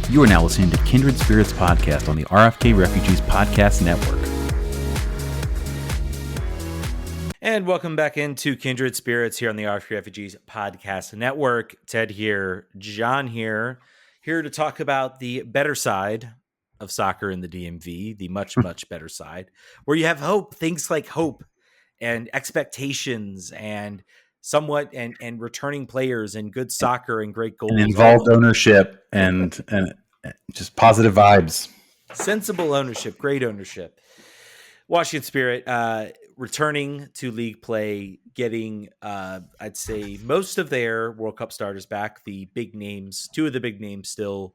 You are now listening to Kindred Spirits Podcast on the RFK Refugees Podcast Network. And welcome back into Kindred Spirits here on the RFK Refugees Podcast Network. Ted here, John here to talk about the better side of soccer in the DMV, the much, much better side, where you have hope, things like hope and expectations and somewhat and returning players and good soccer and great goals. And involved ownership and just positive vibes. Sensible ownership, great ownership. Washington Spirit returning to league play, getting, I'd say, most of their World Cup starters back. The big names, two of the big names still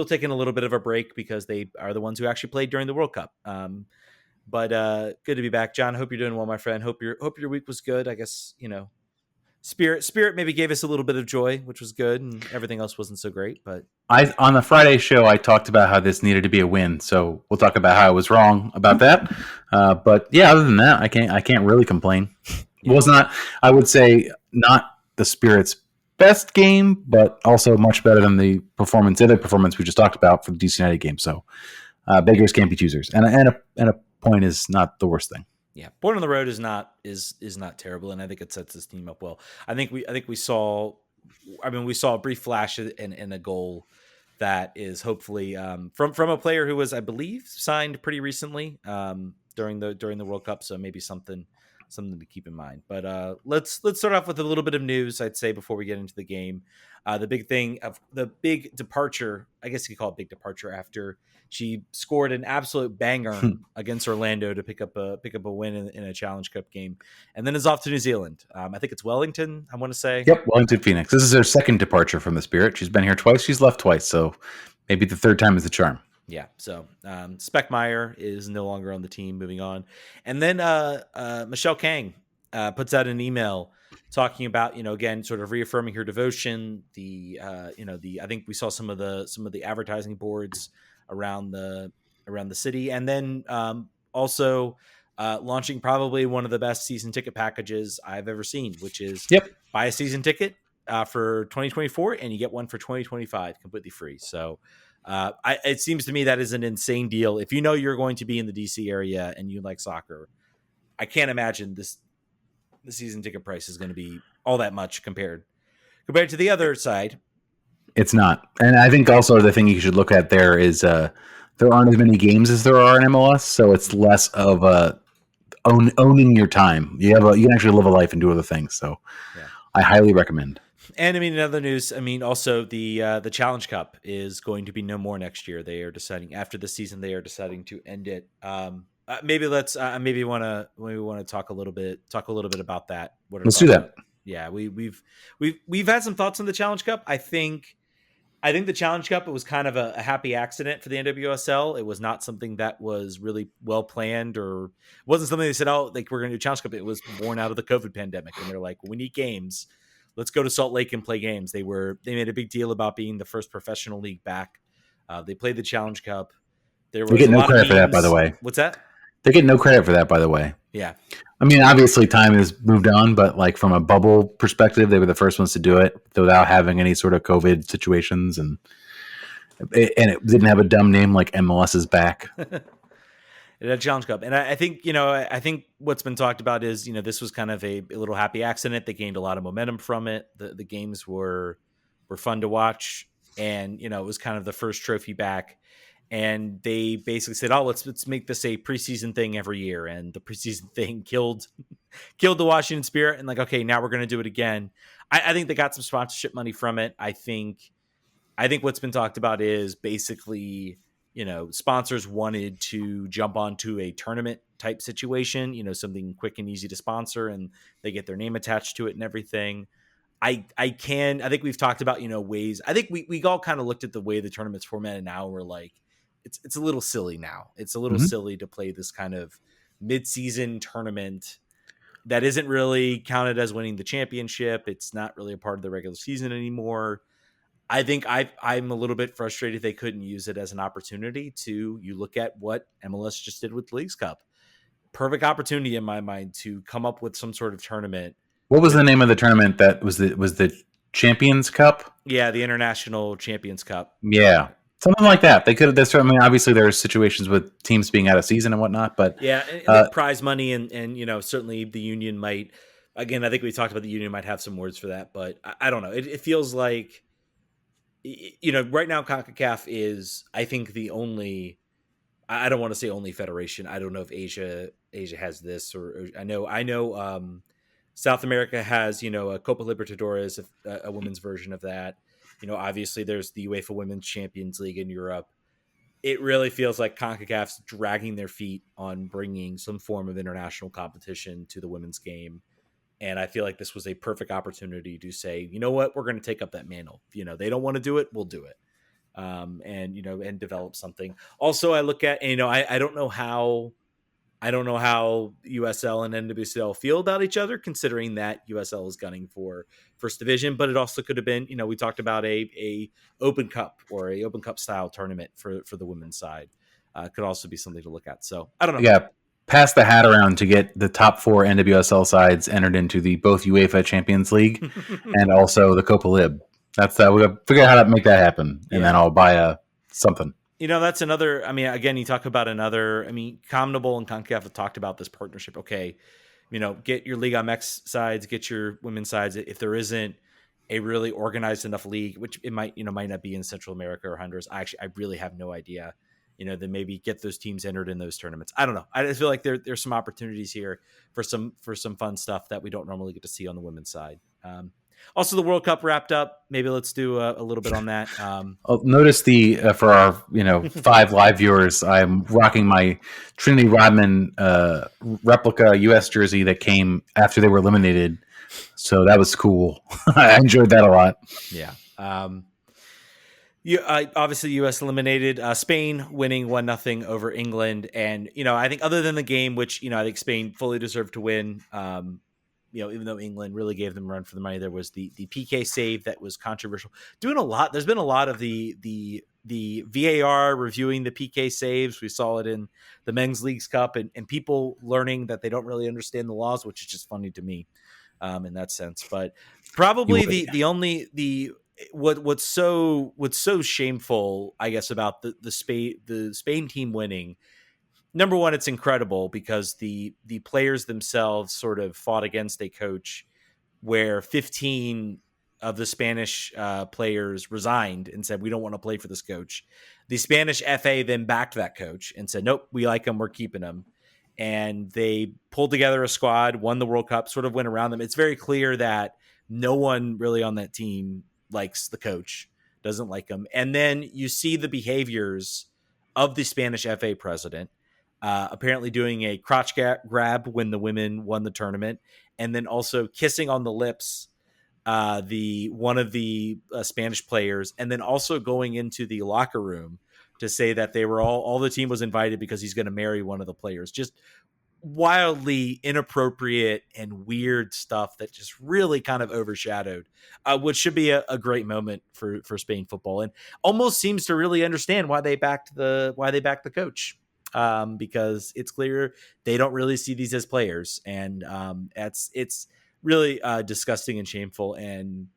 taking a little bit of a break because they are the ones who actually played during the World Cup. But good to be back. John, I hope you're doing well, my friend. Hope your week was good. I guess, Spirit maybe gave us a little bit of joy, which was good, and everything else wasn't so great. But on the Friday show, I talked about how this needed to be a win, so we'll talk about how I was wrong about that. But yeah, other than that, I can't really complain. It was not, I would say, not the Spirit's best game, but also much better than the other performance we just talked about for the DC United game. So beggars can't be choosers, and a point is not the worst thing. Yeah, point on the road is not terrible, and I think it sets this team up well. I think we saw a brief flash and a goal that is hopefully from a player who was, I believe, signed pretty recently during the World Cup, so maybe something to keep in mind. But let's start off with a little bit of news, I'd say, before we get into the game. The big departure, I guess you could call it big departure, after she scored an absolute banger against Orlando to pick up a win in a Challenge Cup game, and then is off to New Zealand. I think it's Wellington, I want to say. Yep, Wellington Phoenix. This is her second departure from the Spirit. She's been here twice. She's left twice, so maybe the third time is the charm. Yeah, so Speckmeyer is no longer on the team, moving on. And then Michelle Kang puts out an email talking about, again, sort of reaffirming her devotion. I think we saw some of the advertising boards around the city, and then also launching probably one of the best season ticket packages I've ever seen, which is buy a season ticket for 2024 and you get one for 2025 completely free. So it seems to me that is an insane deal. If you know you're going to be in the DC area and you like soccer, I can't imagine the season ticket price is going to be all that much compared to the other side. It's not. And I think also the thing you should look at there is there aren't as many games as there are in MLS, so it's less of owning your time. You can actually live a life and do other things. So yeah. I highly recommend. And in other news, also the Challenge Cup is going to be no more next year. They are deciding after the season. They are deciding to end it. Maybe we want to talk a little bit about that. Let's do that. Yeah, we've had some thoughts on the Challenge Cup. I think the Challenge Cup, it was kind of a happy accident for the NWSL. It was not something that was really well planned, or wasn't something they said, we're going to do Challenge Cup. It was born out of the COVID pandemic, and they're like, we need games. Let's go to Salt Lake and play games. They made a big deal about being the first professional league back. They played the Challenge Cup. They get no credit for that, by the way. What's that? They get no credit for that, by the way. Yeah. Obviously time has moved on, but from a bubble perspective, they were the first ones to do it without having any sort of COVID situations. And it didn't have a dumb name like MLS is back. It had Challenge Cup. And I think, I think what's been talked about is, this was kind of a little happy accident. They gained a lot of momentum from it. The games were fun to watch. And, it was kind of the first trophy back. And they basically said, let's make this a preseason thing every year. And the preseason thing killed the Washington Spirit. And okay, now we're going to do it again. I think they got some sponsorship money from it. I think what's been talked about is basically, sponsors wanted to jump onto a tournament type situation, something quick and easy to sponsor, and they get their name attached to it and everything. I think we've talked about, ways. I think we all kind of looked at the way the tournament's formatted now. We're like, it's a little silly now. It's a little silly to play this kind of mid-season tournament that isn't really counted as winning the championship. It's not really a part of the regular season anymore. I think I'm a little bit frustrated they couldn't use it as an opportunity you look at what MLS just did with the Leagues Cup. Perfect opportunity in my mind to come up with some sort of tournament. What was the name of the tournament that was the Champions Cup? Yeah, the International Champions Cup. Yeah. Something like that. They could have. I mean, obviously, there's situations with teams being out of season and whatnot, but Yeah, and the prize money and certainly the union might. Again, I think we talked about the union might have some words for that, but I don't know. It feels like right now CONCACAF is, I think, the only. I don't want to say only federation. I don't know if Asia has this, or I know. South America has a Copa Libertadores, a women's version of that. Obviously there's the UEFA Women's Champions League in Europe. It really feels like CONCACAF's dragging their feet on bringing some form of international competition to the women's game. And I feel like this was a perfect opportunity to say, you know what, we're going to take up that mantle. They don't want to do it, we'll do it. And develop something. Also, I look at, I don't know how USL and NWSL feel about each other, considering that USL is gunning for first division, but it also could have been, we talked about a Open Cup or a Open Cup style tournament for the women's side. Could also be something to look at. So I don't know. Yeah. Pass the hat around to get the top 4 NWSL sides entered into the both UEFA Champions League and also the Copa Lib. That's we got to figure out how to make that happen, and then I'll buy something. That's another. I mean, again, you talk about another. I mean, CONMEBOL and CONCACAF have talked about this partnership. Okay, get your Liga MX sides, get your women's sides. If there isn't a really organized enough league, which it might not be in Central America or Honduras. I really have no idea. Then maybe get those teams entered in those tournaments. I don't know. I just feel like there's some opportunities here for some fun stuff that we don't normally get to see on the women's side. Also, the World Cup wrapped up. Maybe let's do a little bit on that. Notice for our 5 live viewers, I'm rocking my Trinity Rodman replica U.S. jersey that came after they were eliminated. So that was cool. I enjoyed that a lot. Yeah. Obviously, U.S. eliminated Spain, winning 1-0 over England, and I think other than the game, which I think Spain fully deserved to win. Even though England really gave them a run for the money, there was the PK save that was controversial. Doing a lot. There's been a lot of the VAR reviewing the PK saves. We saw it in the Men's Leagues Cup, and people learning that they don't really understand the laws, which is just funny to me in that sense. But probably what's so shameful, I guess, about the Spain team winning. Number one, it's incredible because the players themselves sort of fought against a coach where 15 of the Spanish players resigned and said, we don't want to play for this coach. The Spanish FA then backed that coach and said, nope, we like him, we're keeping him. And they pulled together a squad, won the World Cup, sort of went around them. It's very clear that no one really on that team likes the coach, doesn't like him. And then you see the behaviors of the Spanish FA president, apparently doing a crotch grab when the women won the tournament, and then also kissing on the lips one of the Spanish players, and then also going into the locker room to say that they were all the team was invited because he's going to marry one of the players. Just wildly inappropriate and weird stuff that just really kind of overshadowed what should be a great moment for Spain football, and almost seems to really understand why they backed the coach. Because it's clear they don't really see these as players, and it's really disgusting and shameful. And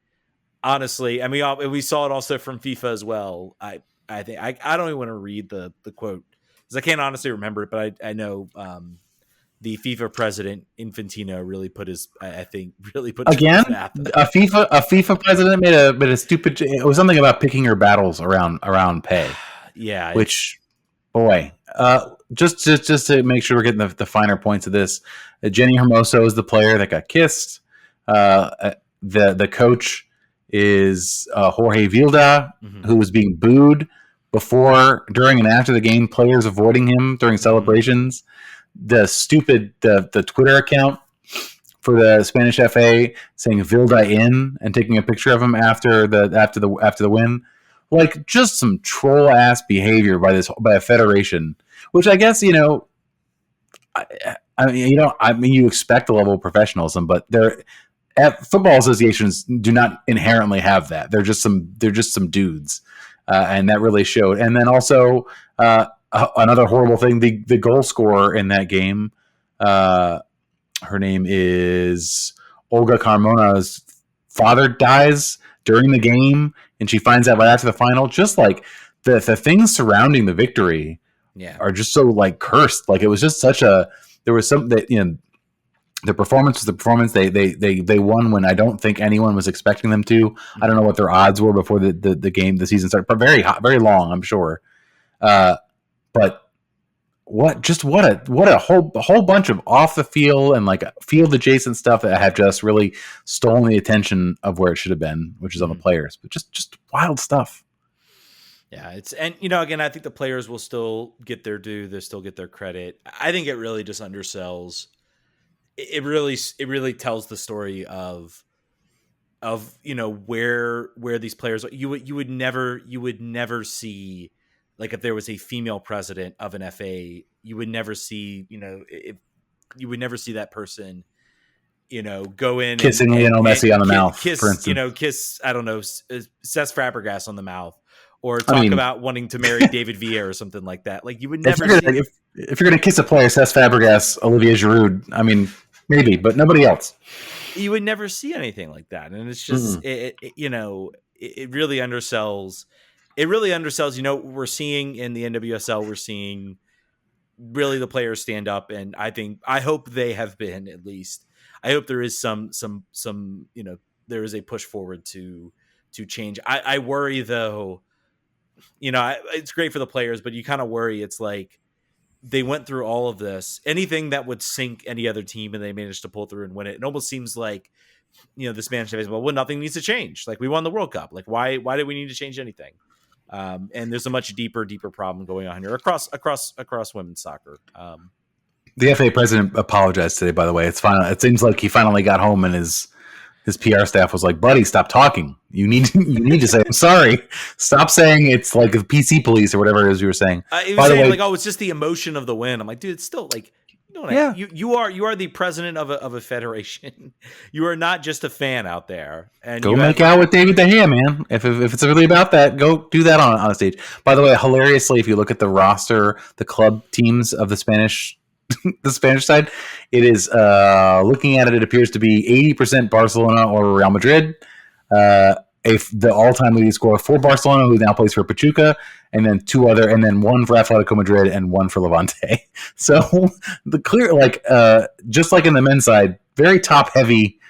honestly, I mean, we saw it also from FIFA as well. I think I don't even want to read the quote because I can't honestly remember it, but I know the FIFA president Infantino really put his again a FIFA president made a stupid. It was something about picking your battles around pay. Yeah, which. Boy, just to make sure we're getting the finer points of this, Jenny Hermoso is the player that got kissed. The coach is Jorge Vilda, who was being booed before, during, and after the game. Players avoiding him during celebrations. The Twitter account for the Spanish FA saying Vilda in and taking a picture of him after the win. Like, just some troll ass behavior by a federation, which I guess you expect a level of professionalism, but football associations do not inherently have that. They're just some dudes, and that really showed. And then also another horrible thing: the goal scorer in that game, her name is Olga Carmona's father dies during the game, and she finds out right after the final. Just like the things surrounding the victory Yeah. are just so like cursed. Like it was just such a, there was some that, the performance was the performance. They won when I don't think anyone was expecting them to. I don't know what their odds were before the season started, but very hot, very long, I'm sure. But what a whole bunch of off the field and like field adjacent stuff that have just really stolen the attention of where it should have been, which is on the players. But just wild stuff. Yeah, and again, I think the players will still get their due. They'll still get their credit. I think it really just undersells. It really tells the story of where these players are. You would never see, like, if there was a female president of an FA, you would never see, if you would never see that person, go in kissing Lionel Messi on the mouth, kiss, for instance. Kiss, I don't know, Cesc Fabregas on the mouth, or talk about wanting to marry David Villa or something like that. Like, you would never see. If you're going to kiss a player, Cesc Fabregas, Olivier Giroud, I mean, maybe, but nobody else. You would never see anything like that, and it's just it really undersells. It really undersells. We're seeing in the NWSL, we're seeing really the players stand up, and I hope they have been, at least. I hope there is some there is a push forward to change. I worry though. It's great for the players, but you kind of worry. It's like they went through all of this. Anything that would sink any other team, and they managed to pull through and win it. It almost seems like, the Spanish baseball, well, nothing needs to change. Like, we won the World Cup. Like, why do we need to change anything? And there's a much deeper problem going on here across women's soccer. The FA president apologized today, by the way. It's final. It seems like he finally got home, and his PR staff was like, "Buddy, stop talking. You need to say, I'm sorry. Stop saying it's like the PC police or whatever it is you were saying." He was saying, like, "Oh, it's just the emotion of the win." I'm like, dude, it's still like, you are the president of a federation. You are not just a fan out there. And go make out with David De Gea, man. If it's really about that, go do that on a stage. By the way, hilariously, if you look at the roster, the club teams of the Spanish side, it is looking at it appears to be 80% Barcelona or Real Madrid. The all-time leading scorer for Barcelona, who now plays for Pachuca, and then one for Atletico Madrid and one for Levante. So the clear, just like in the men's side, very top-heavy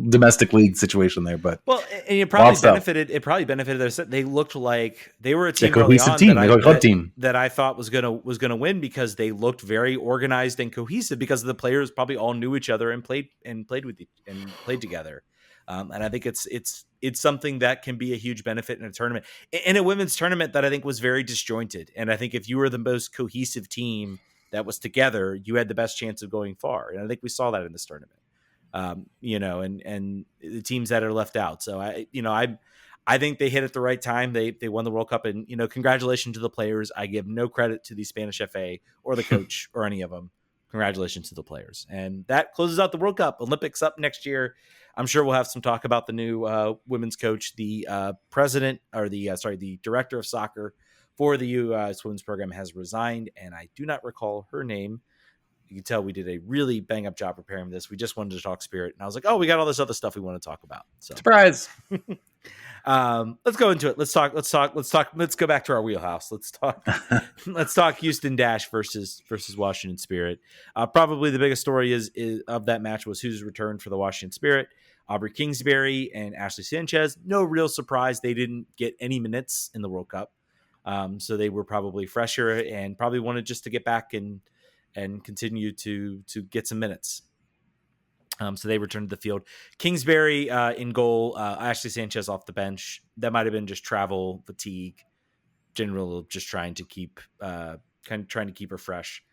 domestic league situation there. But and it probably benefited. It probably benefited. They looked like they were a team early on that I thought was gonna win, because they looked very organized and cohesive, because the players probably all knew each other and played together. And I think it's something that can be a huge benefit in a tournament, in a women's tournament that I think was very disjointed. And I think if you were the most cohesive team that was together, you had the best chance of going far. And I think we saw that in this tournament. And the teams that are left out. So I think they hit at the right time. They won the World Cup, and congratulations to the players. I give no credit to the Spanish FA or the coach or any of them. Congratulations to the players. And that closes out the World Cup. Olympics up next year. I'm sure we'll have some talk about the new women's coach. The president, or the director of soccer for the U.S. women's program has resigned, and I do not recall her name. You can tell we did a really bang up job preparing this. We just wanted to talk Spirit, and I was like, "Oh, we got all this other stuff we want to talk about." So surprise. Let's go into it. Let's talk. Let's go back to our wheelhouse. Let's talk Houston Dash versus Washington Spirit. Probably the biggest story is of that match was who's returned for the Washington Spirit. Aubrey Kingsbury and Ashley Sanchez. No real surprise they didn't get any minutes in the World Cup, so they were probably fresher and probably wanted just to get back and continue to get some minutes. So they returned to the field. Kingsbury in goal, Ashley Sanchez off the bench. That might have been just travel fatigue, general, just trying to keep her fresh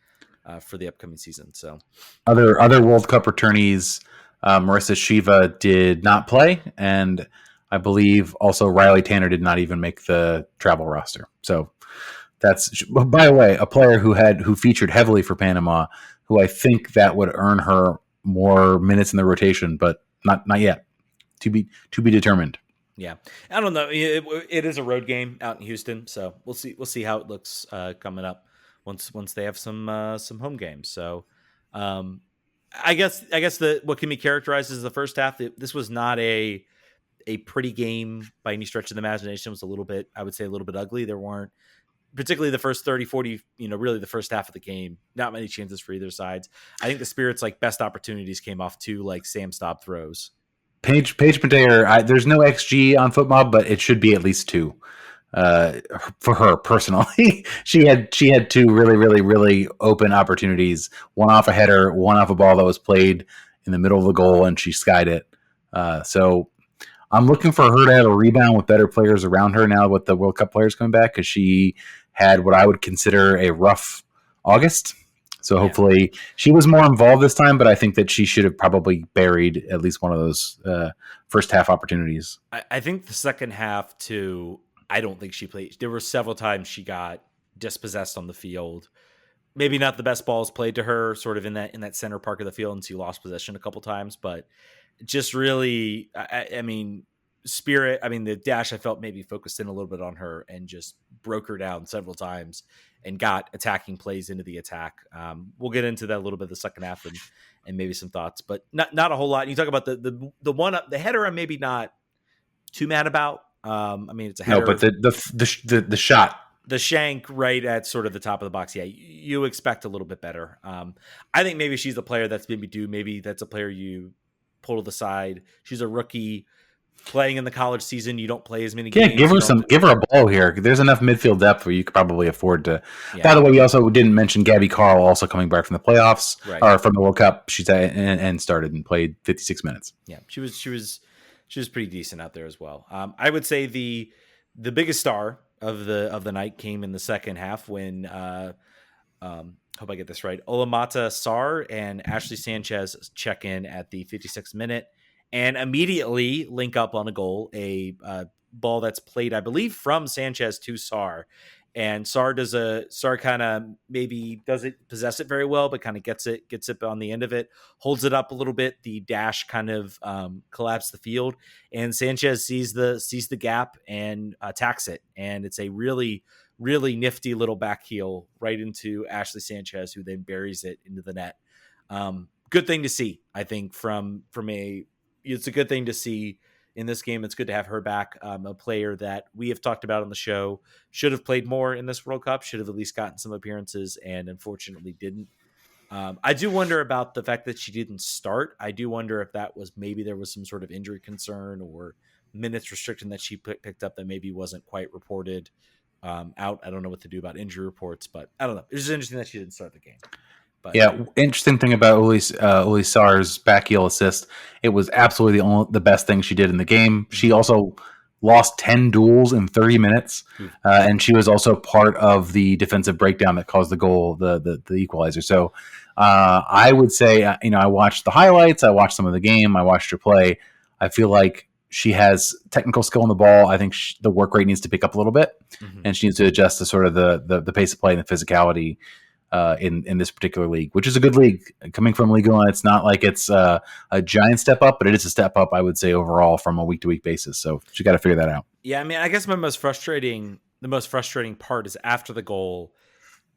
for the upcoming season. So other World Cup returnees, Marissa Shiva did not play, and I believe also Riley Tanner did not even make the travel roster. So that's, by the way, a player who featured heavily for Panama, who I think that would earn her more minutes in the rotation, but not yet. To be determined. Yeah, I don't know. It is a road game out in Houston, so we'll see how it looks coming up once they have some home games. So I guess what can be characterized as the first half. This was not a a pretty game by any stretch of the imagination. It was a little bit, I would say, a little bit ugly. There weren't, particularly the first 30, 40, really the first half of the game, not many chances for either sides. I think the Spirits like best opportunities came off two like Sam Staub throws. Paige Madare, there's no XG on FootMob, but it should be at least 2 for her personally. she had 2 really, really, really open opportunities. One off a header, one off a ball that was played in the middle of the goal, and she skied it. So I'm looking for her to have a rebound with better players around her now with the World Cup players coming back, because she had what I would consider a rough August. So hopefully she was more involved this time, but I think that she should have probably buried at least one of those first half opportunities. I think the second half too, I don't think she played. There were several times she got dispossessed on the field. Maybe not the best balls played to her sort of in that center part of the field, and she lost possession a couple times, but just really, I mean, Spirit, I mean, the dash I felt maybe focused in a little bit on her and just broke her down several times and got attacking plays into the attack. We'll get into that a little bit the second half and maybe some thoughts, but not a whole lot. You talk about the header I'm maybe not too mad about. I mean, it's a header. No, but the shot. The shank right at sort of the top of the box. Yeah, you expect a little bit better. I think maybe she's the player that's maybe due. Maybe that's a player you pull to the side. She's a rookie playing in the college season. You don't play as many games. Give her a ball here. There's enough midfield depth where you could probably afford to. Yeah. By the way, we also didn't mention Gabby Carl also coming back from the playoffs or from the World Cup. She's and started and played 56 minutes. Yeah, she was pretty decent out there as well. I would say the biggest star of the night came in the second half when hope I get this right. Olamata Sarr and Ashley Sanchez check in at the 56th minute and immediately link up on a goal, a ball that's played, I believe, from Sanchez to Sarr. And Sarr kind of maybe doesn't possess it very well, but kind of gets it on the end of it, holds it up a little bit. The dash kind of collapsed the field, and Sanchez sees the gap and attacks it. And it's a really, really nifty little backheel right into Ashley Sanchez, who then buries it into the net. Good thing to see, I think, it's a good thing to see in this game. It's good to have her back. A player that we have talked about on the show should have played more in this World Cup, should have at least gotten some appearances, and unfortunately didn't. I do wonder about the fact that she didn't start. I do wonder if that was maybe there was some sort of injury concern or minutes restriction that she picked up that maybe wasn't quite reported out. I don't know what to do about injury reports, but I don't know. It's just interesting that she didn't start the game. But, yeah, interesting thing about Uli Sarr's backheel assist, it was absolutely the best thing she did in the game. She also lost 10 duels in 30 minutes, and she was also part of the defensive breakdown that caused the goal, the equalizer. So I would say, I watched the highlights, I watched some of the game, I watched her play. I feel like she has technical skill on the ball. I think the work rate needs to pick up a little bit, and she needs to adjust to sort of the pace of play and the physicality in this particular league, which is a good league coming from Ligue 1. It's not like it's a giant step up, but it is a step up, I would say, overall from a week to week basis. So you got to figure that out. Yeah. I mean, I guess the most frustrating part is after the goal,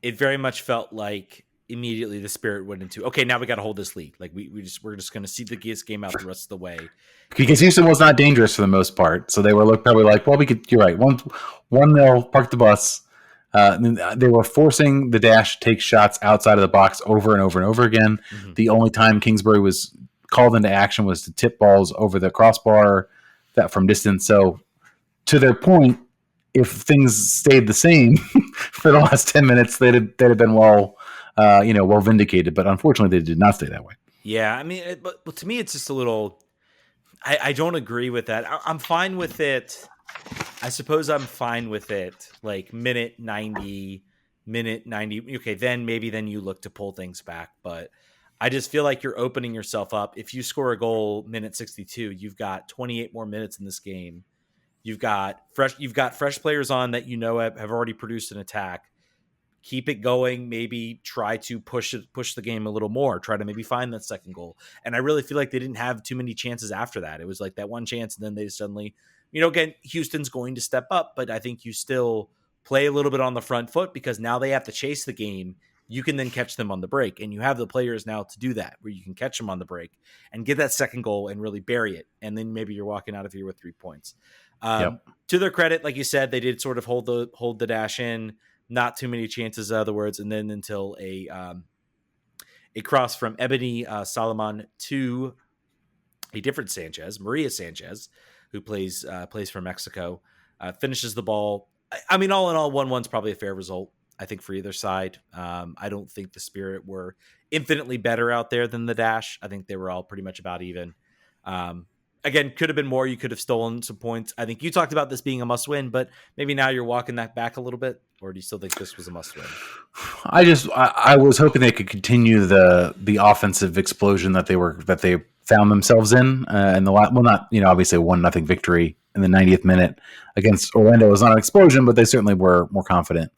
it very much felt like immediately the Spirit went into, okay, now we got to hold this lead. Like we're just going to see the game out the rest of the way. Because Houston was not dangerous for the most part. So they were probably like, well, you're right. 1-0, park the bus. They were forcing the dash to take shots outside of the box over and over and over again. Mm-hmm. The only time Kingsbury was called into action was to tip balls over the crossbar that from distance. So to their point, if things stayed the same for the last 10 minutes, they'd have been well vindicated. But unfortunately, they did not stay that way. Yeah, I mean, but to me, it's just a little. I don't agree with that. I'm fine with it. I suppose I'm fine with it. Like minute 90. Okay, then you look to pull things back. But I just feel like you're opening yourself up. If you score a goal minute 62, you've got 28 more minutes in this game. You've got fresh players on that have already produced an attack. Keep it going. Maybe try to push the game a little more. Try to maybe find that second goal. And I really feel like they didn't have too many chances after that. It was like that one chance, and then they suddenly, again, Houston's going to step up, but I think you still play a little bit on the front foot because now they have to chase the game you can then catch them on the break. And you have the players now to do that, where you can catch them on the break and get that second goal and really bury it. And then maybe you're walking out of here with 3 points. Yep. To their credit, like you said, they did sort of hold the dash in, not too many chances, in other words, and then until a cross from Ebony Solomon to a different Sanchez, Maria Sanchez, who plays for Mexico, finishes the ball. I mean, all in all, 1-1's probably a fair result, I think, for either side. I don't think the Spirit were infinitely better out there than the Dash. I think they were all pretty much about even. Again, could have been more. You could have stolen some points. I think you talked about this being a must-win, but maybe now you're walking that back a little bit, or do you still think this was a must-win? I was hoping they could continue the offensive explosion that they found themselves in the obviously a 1-0 victory in the 90th minute against Orlando was not an explosion, but they certainly were more confident.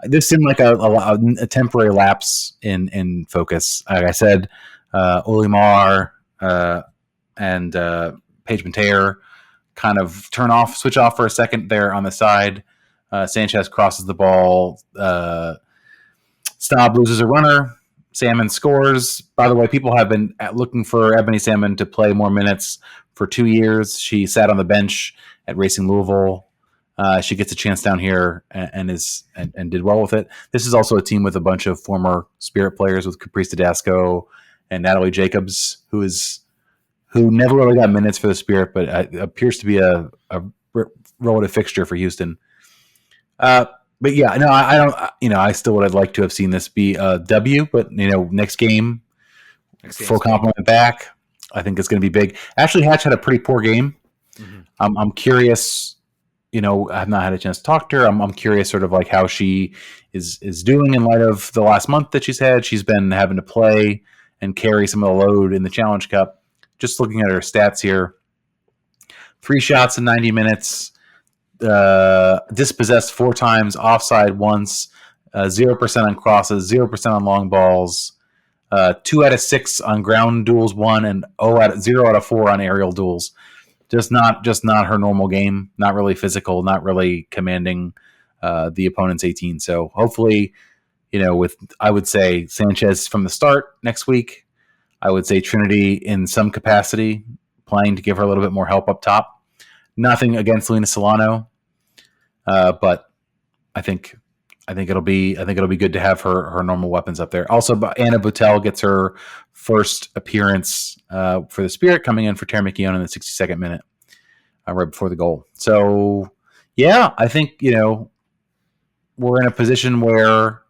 This seemed like a temporary lapse in focus. Like I said, Olimar and Paige Monteiro kind of switch off for a second there on the side. Sanchez crosses the ball. Staub loses a runner. Salmon scores. By the way, people have been looking for Ebony Salmon to play more minutes for 2 years. She sat on the bench at Racing Louisville. She gets a chance down here and did well with it. This is also a team with a bunch of former Spirit players, with Caprice Tedesco and Natalie Jacobs, who never really got minutes for the Spirit, but appears to be a relative fixture for Houston. But yeah, no, I don't. I still would have liked to have seen this be a W, but next game, full complement back. I think it's going to be big. Ashley Hatch had a pretty poor game. Mm-hmm. I'm curious. I've not had a chance to talk to her. I'm curious, sort of like how she is doing in light of the last month that she's had. She's been having to play and carry some of the load in the Challenge Cup. Just looking at her stats here, 3 shots in 90 minutes. Dispossessed 4 times, offside once, 0% on crosses, 0% on long balls, 2 out of 6 on ground duels won, and 0 out of 4 on aerial duels. Just not her normal game. Not really physical. Not really commanding the opponent's 18. So hopefully, I would say Sanchez from the start next week. I would say Trinity in some capacity, playing to give her a little bit more help up top. Nothing against Lena Solano, but I think it'll be good to have her normal weapons up there. Also, Anna Boutel gets her first appearance for the Spirit, coming in for Tara McKeown in the 62nd minute, right before the goal. So yeah, I think we're in a position where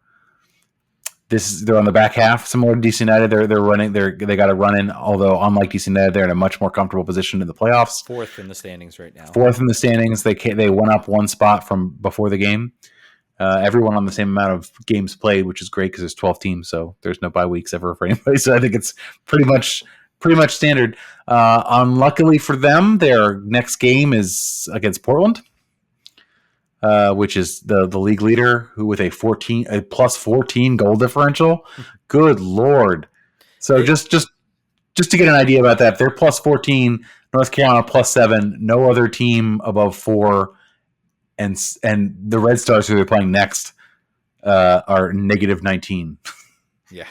they're on the back half, similar to DC United. They're running. They got to run in. Although unlike DC United, they're in a much more comfortable position in the playoffs. 4th in the standings right now. 4th in the standings. They went up 1 spot from before the game. Everyone on the same amount of games played, which is great because there's 12 teams, so there's no bye weeks ever for anybody. So I think it's pretty much standard. Unluckily for them, their next game is against Portland. Which is the league leader, who with a plus 14 goal differential. Good Lord. So just to get an idea about that, they're plus 14, North Carolina plus 7, no other team above 4, and the Red Stars, who they're playing next, are negative 19. Yeah.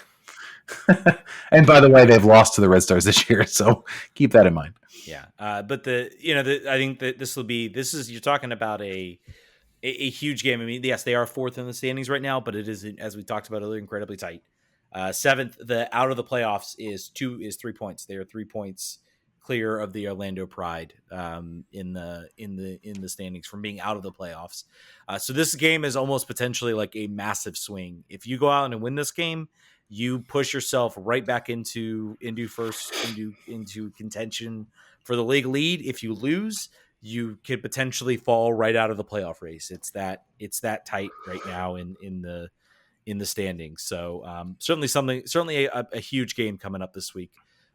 And by the way, they've lost to the Red Stars this year, so keep that in mind. Yeah. But I think that you're talking about a huge game. I mean, yes, they are 4th in the standings right now, but it is, as we talked about earlier, incredibly tight. 7th, the out of the playoffs is 3 points. They are 3 points clear of the Orlando Pride in the standings from being out of the playoffs. So this game is almost potentially like a massive swing. If you go out and win this game, you push yourself right back into contention for the league lead. If you lose, you could potentially fall right out of the playoff race. It's that tight right now in the standings. So certainly a huge game coming up this week.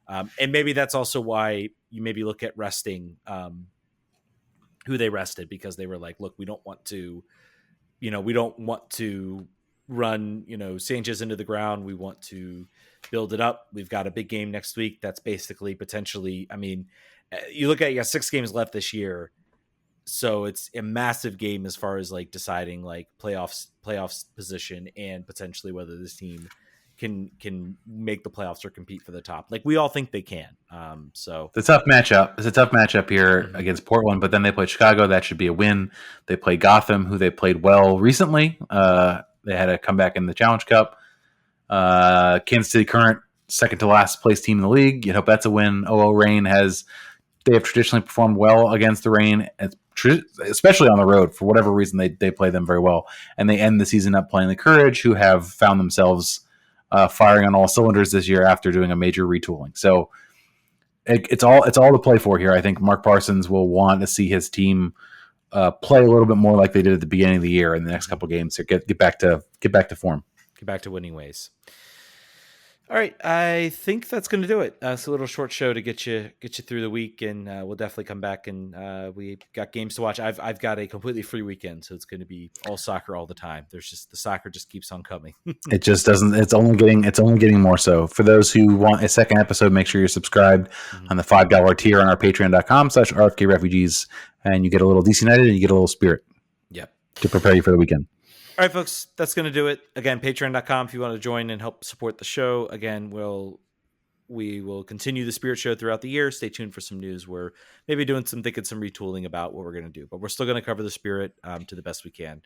And maybe that's also why you maybe look at resting who they rested, because they were like, look, we don't want to run, Sanchez into the ground. We want to build it up. We've got a big game next week. That's basically potentially, I mean, you look at, you got 6 games left this year. So it's a massive game as far as like deciding like playoffs position and potentially whether this team can make the playoffs or compete for the top. Like we all think they can. So It's a tough matchup. It's a tough matchup here Mhm. against Portland, but then they play Chicago. That should be a win. They play Gotham, who they played well recently. They had a comeback in the Challenge Cup. Kansas City, current second to last place team in the league. You'd hope that's a win. Reign they have traditionally performed well against the Reign, especially on the road. For whatever reason, they play them very well, and they end the season up playing the Courage, who have found themselves firing on all cylinders this year after doing a major retooling. So it's all to play for here. I think Mark Parsons will want to see his team play a little bit more like they did at the beginning of the year in the next couple of games to get back to form. Get back to winning ways. All right, I think that's going to do it. It's a little short show to get you through the week, and we'll definitely come back and we got games to watch. I've got a completely free weekend, so it's going to be all soccer all the time. There's just the soccer just keeps on coming. It just doesn't. It's only getting more so. For those who want a second episode, make sure you're subscribed on the $5 tier on our Patreon.com/RFK Refugees, and you get a little DC United and you get a little Spirit. Yep. To prepare you for the weekend. All right, folks, that's going to do it. Again, patreon.com if you want to join and help support the show. Again, we will continue the Spirit Show throughout the year. Stay tuned for some news. We're maybe thinking some retooling about what we're going to do, but we're still going to cover the Spirit to the best we can.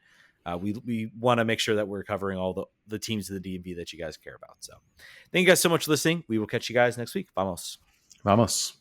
We want to make sure that we're covering all the teams of the DMV that you guys care about. So thank you guys so much for listening. We will catch you guys next week. Vamos. Vamos.